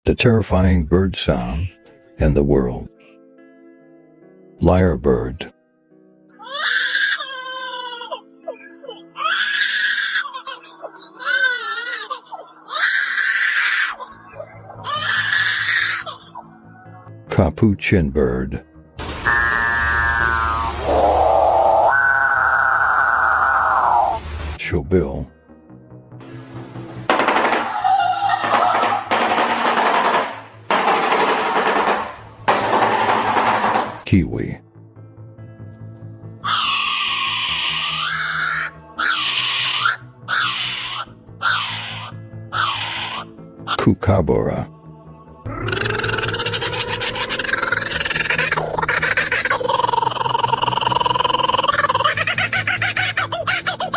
the terrifying bird sound in the world. Lyrebird. Capuchin bird. Shoebill. Kiwi. Kookaburra.